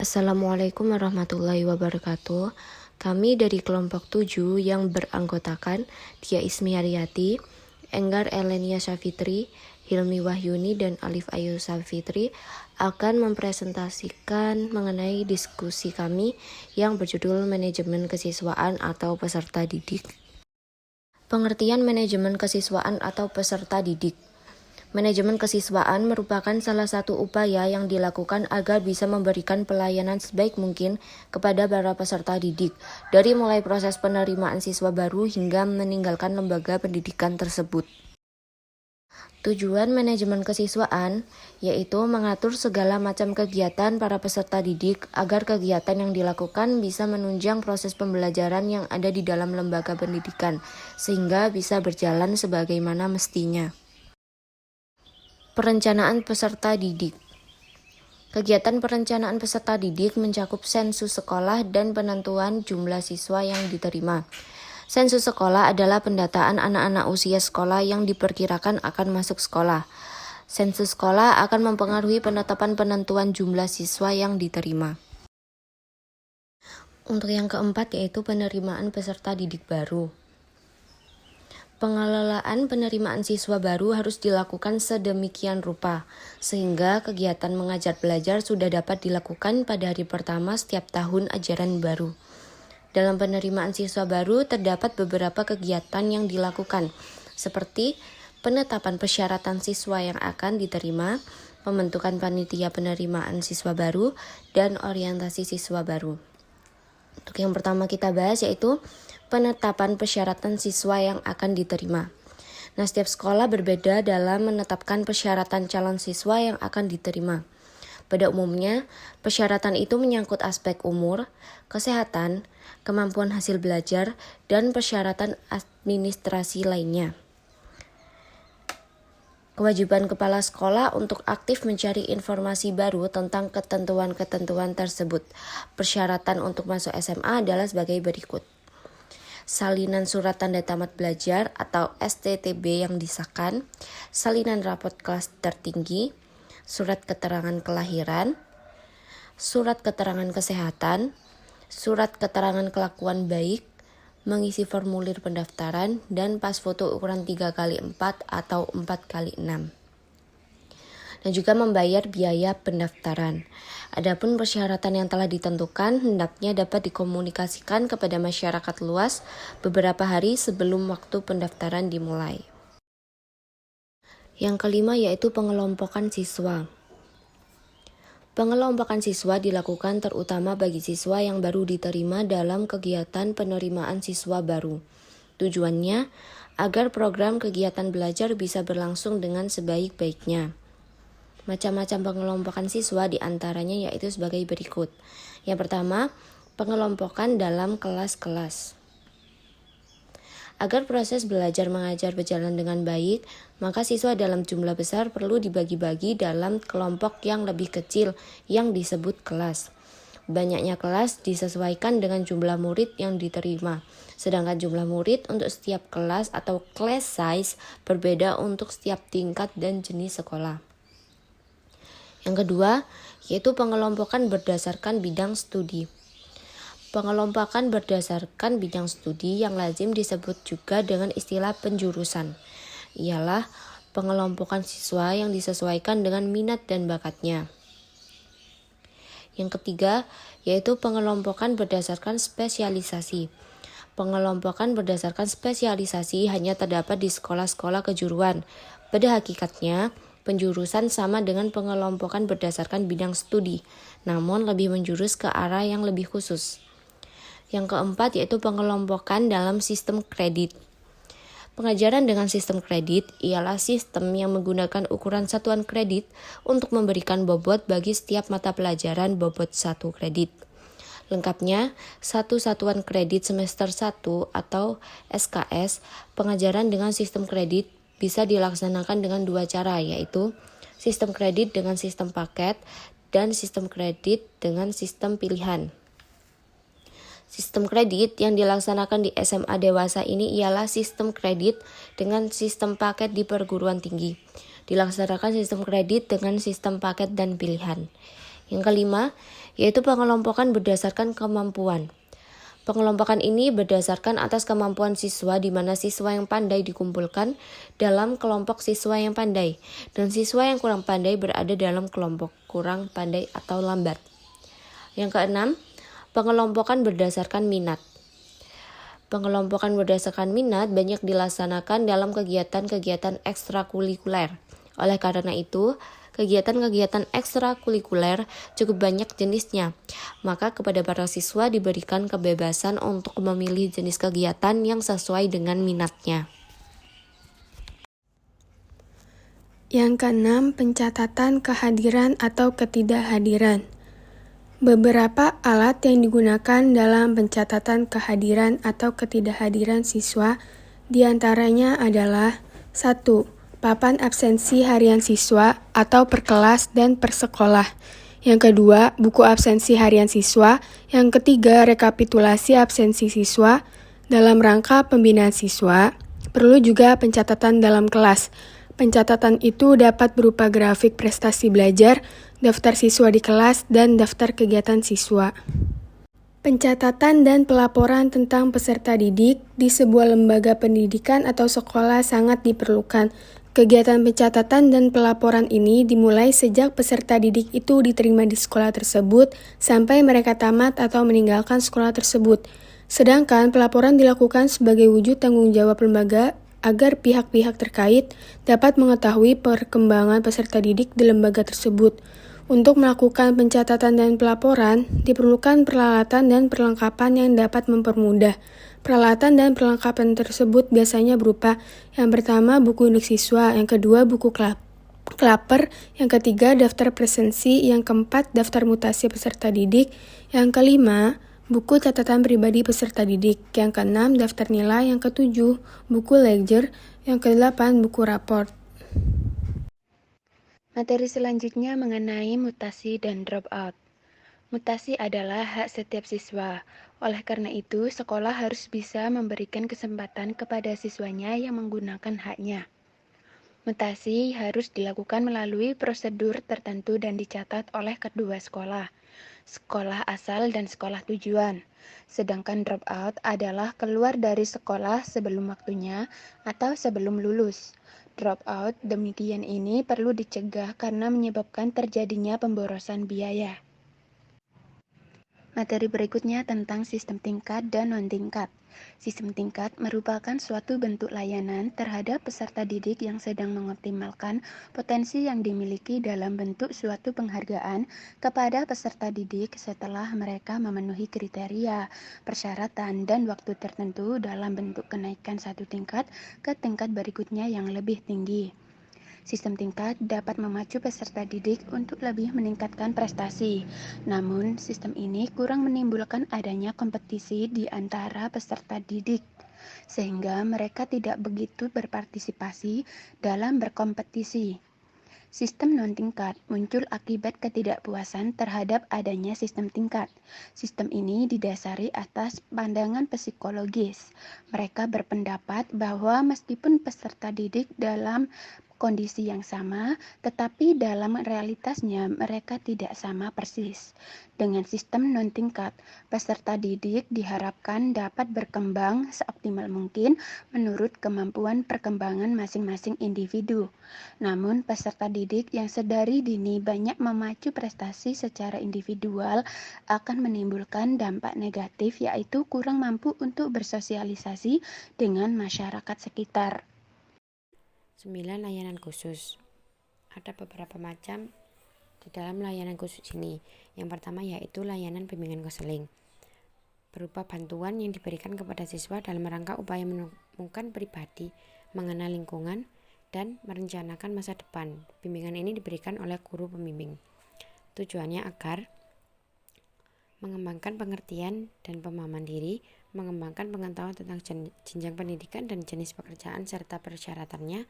Assalamualaikum warahmatullahi wabarakatuh. Kami dari kelompok 7 yang beranggotakan Tia Ismiariyati, Enggar Elenia Syafitri, Hilmi Wahyuni, dan Alif Ayu Syafitri akan mempresentasikan mengenai diskusi kami yang berjudul Manajemen Kesiswaan atau Peserta Didik. Pengertian manajemen kesiswaan atau peserta didik. Manajemen kesiswaan merupakan salah satu upaya yang dilakukan agar bisa memberikan pelayanan sebaik mungkin kepada para peserta didik, dari mulai proses penerimaan siswa baru hingga meninggalkan lembaga pendidikan tersebut. Tujuan manajemen kesiswaan yaitu mengatur segala macam kegiatan para peserta didik agar kegiatan yang dilakukan bisa menunjang proses pembelajaran yang ada di dalam lembaga pendidikan, sehingga bisa berjalan sebagaimana mestinya. Perencanaan peserta didik. Kegiatan perencanaan peserta didik mencakup sensus sekolah dan penentuan jumlah siswa yang diterima. Sensus sekolah adalah pendataan anak-anak usia sekolah yang diperkirakan akan masuk sekolah. Sensus sekolah akan mempengaruhi penetapan penentuan jumlah siswa yang diterima. Untuk yang keempat yaitu penerimaan peserta didik baru. Pengelolaan penerimaan siswa baru harus dilakukan sedemikian rupa, sehingga kegiatan mengajar belajar sudah dapat dilakukan pada hari pertama setiap tahun ajaran baru. Dalam penerimaan siswa baru terdapat beberapa kegiatan yang dilakukan, seperti penetapan persyaratan siswa yang akan diterima, pembentukan panitia penerimaan siswa baru, dan orientasi siswa baru. Untuk yang pertama kita bahas yaitu penetapan persyaratan siswa yang akan diterima. Nah, setiap sekolah berbeda dalam menetapkan persyaratan calon siswa yang akan diterima. Pada umumnya, persyaratan itu menyangkut aspek umur, kesehatan, kemampuan hasil belajar, dan persyaratan administrasi lainnya. Kewajiban kepala sekolah untuk aktif mencari informasi baru tentang ketentuan-ketentuan tersebut. Persyaratan untuk masuk SMA adalah sebagai berikut. Salinan surat tanda tamat belajar atau STTB yang disahkan, salinan rapot kelas tertinggi, surat keterangan kelahiran, surat keterangan kesehatan, surat keterangan kelakuan baik, mengisi formulir pendaftaran, dan pas foto ukuran 3x4 atau 4x6. Dan juga membayar biaya pendaftaran. Adapun persyaratan yang telah ditentukan hendaknya dapat dikomunikasikan kepada masyarakat luas beberapa hari sebelum waktu pendaftaran dimulai. Yang kelima yaitu pengelompokan siswa. Pengelompokan siswa dilakukan terutama bagi siswa yang baru diterima dalam kegiatan penerimaan siswa baru. Tujuannya agar program kegiatan belajar bisa berlangsung dengan sebaik-baiknya. Macam-macam pengelompokan siswa diantaranya yaitu sebagai berikut. Yang pertama, pengelompokan dalam kelas-kelas. Agar proses belajar mengajar berjalan dengan baik, maka siswa dalam jumlah besar perlu dibagi-bagi dalam kelompok yang lebih kecil yang disebut kelas. Banyaknya kelas disesuaikan dengan jumlah murid yang diterima, sedangkan jumlah murid untuk setiap kelas atau class size berbeda untuk setiap tingkat dan jenis sekolah. Yang kedua, yaitu pengelompokan berdasarkan bidang studi. Pengelompokan berdasarkan bidang studi yang lazim disebut juga dengan istilah penjurusan, ialah pengelompokan siswa yang disesuaikan dengan minat dan bakatnya. Yang ketiga, yaitu pengelompokan berdasarkan spesialisasi. Pengelompokan berdasarkan spesialisasi hanya terdapat di sekolah-sekolah kejuruan. Pada hakikatnya, penjurusan sama dengan pengelompokan berdasarkan bidang studi, namun lebih menjurus ke arah yang lebih khusus. Yang keempat yaitu pengelompokan dalam sistem kredit. Pengajaran dengan sistem kredit ialah sistem yang menggunakan ukuran satuan kredit untuk memberikan bobot bagi setiap mata pelajaran bobot 1 kredit. Lengkapnya, satu satuan kredit semester 1 atau SKS, pengajaran dengan sistem kredit bisa dilaksanakan dengan 2 cara, yaitu sistem kredit dengan sistem paket dan sistem kredit dengan sistem pilihan. Sistem kredit yang dilaksanakan di SMA dewasa ini ialah sistem kredit dengan sistem paket di perguruan tinggi. Dilaksanakan sistem kredit dengan sistem paket dan pilihan. Yang kelima, yaitu pengelompokan berdasarkan kemampuan. Pengelompokan ini berdasarkan atas kemampuan siswa, di mana siswa yang pandai dikumpulkan dalam kelompok siswa yang pandai, dan siswa yang kurang pandai berada dalam kelompok kurang pandai atau lambat. Yang keenam, pengelompokan berdasarkan minat. Pengelompokan berdasarkan minat banyak dilaksanakan dalam kegiatan-kegiatan ekstrakurikuler. Oleh karena itu, kegiatan-kegiatan ekstrakurikuler cukup banyak jenisnya. Maka kepada para siswa diberikan kebebasan untuk memilih jenis kegiatan yang sesuai dengan minatnya. Yang keenam, pencatatan kehadiran atau ketidakhadiran. Beberapa alat yang digunakan dalam pencatatan kehadiran atau ketidakhadiran siswa diantaranya adalah 1. Papan absensi harian siswa atau per kelas dan per sekolah. Yang kedua, buku absensi harian siswa. Yang ketiga, rekapitulasi absensi siswa. Dalam rangka pembinaan siswa, perlu juga pencatatan dalam kelas. Pencatatan itu dapat berupa grafik prestasi belajar, daftar siswa di kelas, dan daftar kegiatan siswa. Pencatatan dan pelaporan tentang peserta didik di sebuah lembaga pendidikan atau sekolah sangat diperlukan. Kegiatan pencatatan dan pelaporan ini dimulai sejak peserta didik itu diterima di sekolah tersebut sampai mereka tamat atau meninggalkan sekolah tersebut. Sedangkan pelaporan dilakukan sebagai wujud tanggung jawab lembaga agar pihak-pihak terkait dapat mengetahui perkembangan peserta didik di lembaga tersebut. Untuk melakukan pencatatan dan pelaporan, diperlukan peralatan dan perlengkapan yang dapat mempermudah. Peralatan dan perlengkapan tersebut biasanya berupa yang pertama buku induk siswa, yang kedua buku klaper, yang ketiga daftar presensi, yang keempat daftar mutasi peserta didik, yang kelima buku catatan pribadi peserta didik, yang keenam daftar nilai, yang ketujuh buku ledger, yang kedelapan buku raport. Materi selanjutnya mengenai mutasi dan dropout. Mutasi adalah hak setiap siswa. Oleh karena itu, sekolah harus bisa memberikan kesempatan kepada siswanya yang menggunakan haknya. Mutasi harus dilakukan melalui prosedur tertentu dan dicatat oleh kedua sekolah, sekolah asal dan sekolah tujuan. Sedangkan dropout adalah keluar dari sekolah sebelum waktunya atau sebelum lulus. Dropout demikian ini perlu dicegah karena menyebabkan terjadinya pemborosan biaya. Materi berikutnya tentang sistem tingkat dan non-tingkat. Sistem tingkat merupakan suatu bentuk layanan terhadap peserta didik yang sedang mengoptimalkan potensi yang dimiliki dalam bentuk suatu penghargaan kepada peserta didik setelah mereka memenuhi kriteria, persyaratan, dan waktu tertentu dalam bentuk kenaikan satu tingkat ke tingkat berikutnya yang lebih tinggi. Sistem tingkat dapat memacu peserta didik untuk lebih meningkatkan prestasi. Namun, sistem ini kurang menimbulkan adanya kompetisi di antara peserta didik, sehingga mereka tidak begitu berpartisipasi dalam berkompetisi. Sistem non-tingkat muncul akibat ketidakpuasan terhadap adanya sistem tingkat. Sistem ini didasari atas pandangan psikologis. Mereka berpendapat bahwa meskipun peserta didik dalam kondisi yang sama, tetapi dalam realitasnya mereka tidak sama persis. Dengan sistem non-tingkat, peserta didik diharapkan dapat berkembang seoptimal mungkin menurut kemampuan perkembangan masing-masing individu. Namun, peserta didik yang sedari dini banyak memacu prestasi secara individual akan menimbulkan dampak negatif, yaitu kurang mampu untuk bersosialisasi dengan masyarakat sekitar. 9. Layanan khusus. Ada beberapa macam di dalam layanan khusus ini. Yang pertama yaitu layanan bimbingan konseling, berupa bantuan yang diberikan kepada siswa dalam rangka upaya menemukan pribadi, mengenal lingkungan, dan merencanakan masa depan. Bimbingan ini diberikan oleh guru pembimbing. Tujuannya agar mengembangkan pengertian dan pemahaman diri, mengembangkan pengetahuan tentang jenjang pendidikan dan jenis pekerjaan serta persyaratannya,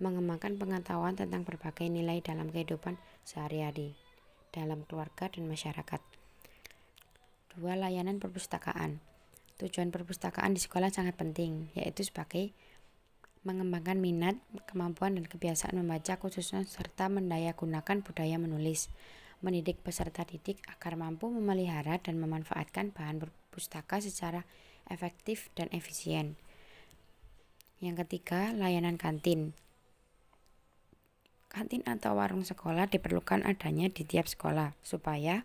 mengembangkan pengetahuan tentang berbagai nilai dalam kehidupan sehari-hari, dalam keluarga dan masyarakat. 2. Layanan perpustakaan. Tujuan perpustakaan di sekolah sangat penting, yaitu sebagai mengembangkan minat, kemampuan, dan kebiasaan membaca khususnya serta mendayagunakan budaya menulis. mendidik peserta didik agar mampu memelihara dan memanfaatkan bahan pustaka secara efektif dan efisien. Yang ketiga, layanan kantin. Kantin atau warung sekolah diperlukan adanya di tiap sekolah supaya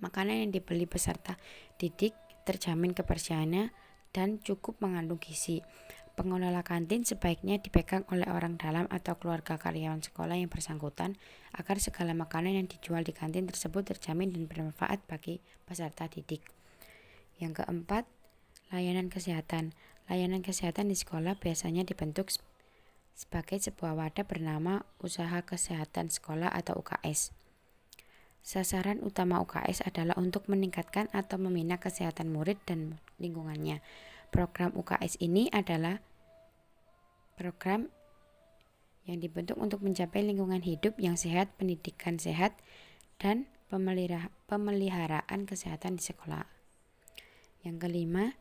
makanan yang dibeli peserta didik terjamin kebersihannya dan cukup mengandung gizi. Pengelola kantin sebaiknya dipegang oleh orang dalam atau keluarga karyawan sekolah yang bersangkutan agar segala makanan yang dijual di kantin tersebut terjamin dan bermanfaat bagi peserta didik. Yang keempat, layanan kesehatan. Layanan kesehatan di sekolah biasanya dibentuk sebagai sebuah wadah bernama Usaha Kesehatan Sekolah atau UKS. Sasaran utama UKS adalah untuk meningkatkan atau membina kesehatan murid dan lingkungannya. Program UKS ini adalah program yang dibentuk untuk mencapai lingkungan hidup yang sehat, pendidikan sehat, dan pemeliharaan kesehatan di sekolah. Yang kelima,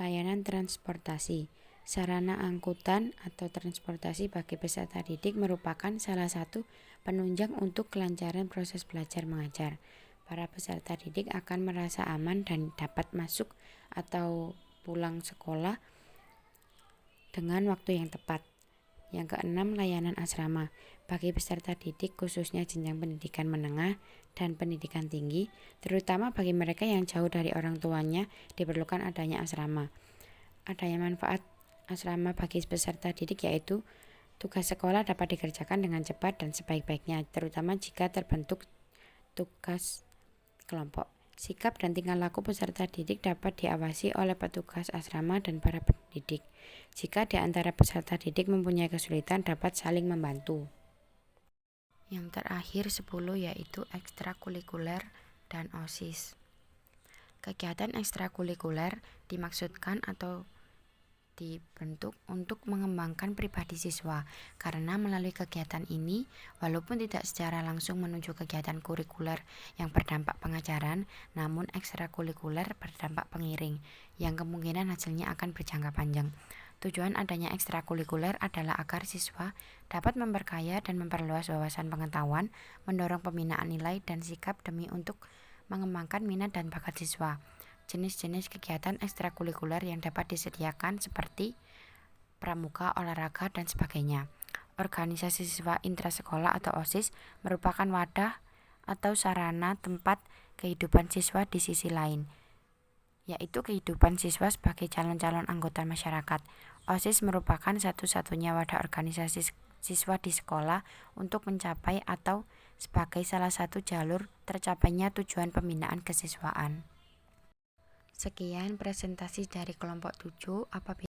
layanan transportasi. Sarana angkutan atau transportasi bagi peserta didik merupakan salah satu penunjang untuk kelancaran proses belajar mengajar. Para peserta didik akan merasa aman dan dapat masuk atau pulang sekolah dengan waktu yang tepat. Yang keenam, layanan asrama. Bagi peserta didik khususnya jenjang pendidikan menengah dan pendidikan tinggi, terutama bagi mereka yang jauh dari orang tuanya, diperlukan adanya asrama. Adanya manfaat asrama bagi peserta didik yaitu tugas sekolah dapat dikerjakan dengan cepat dan sebaik-baiknya, terutama jika terbentuk tugas kelompok. Sikap dan tingkah laku peserta didik dapat diawasi oleh petugas asrama dan para pendidik. Jika di antara peserta didik mempunyai kesulitan, dapat saling membantu. Yang terakhir 10 yaitu ekstrakurikuler dan OSIS. Kegiatan ekstrakurikuler dimaksudkan atau dibentuk untuk mengembangkan pribadi siswa, karena melalui kegiatan ini, walaupun tidak secara langsung menuju kegiatan kurikuler yang berdampak pengajaran, namun ekstrakurikuler berdampak pengiring, yang kemungkinan hasilnya akan berjangka panjang. Tujuan adanya ekstrakurikuler adalah agar siswa dapat memperkaya dan memperluas wawasan pengetahuan, mendorong pembinaan nilai dan sikap demi untuk mengembangkan minat dan bakat siswa. Jenis-jenis kegiatan ekstrakurikuler yang dapat disediakan seperti pramuka, olahraga, dan sebagainya. Organisasi siswa intrasekolah atau OSIS merupakan wadah atau sarana tempat kehidupan siswa di sisi lain, yaitu kehidupan siswa sebagai calon-calon anggota masyarakat. OSIS merupakan satu-satunya wadah organisasi siswa di sekolah untuk mencapai atau sebagai salah satu jalur tercapainya tujuan pembinaan kesiswaan. Sekian presentasi dari kelompok 7. Apabila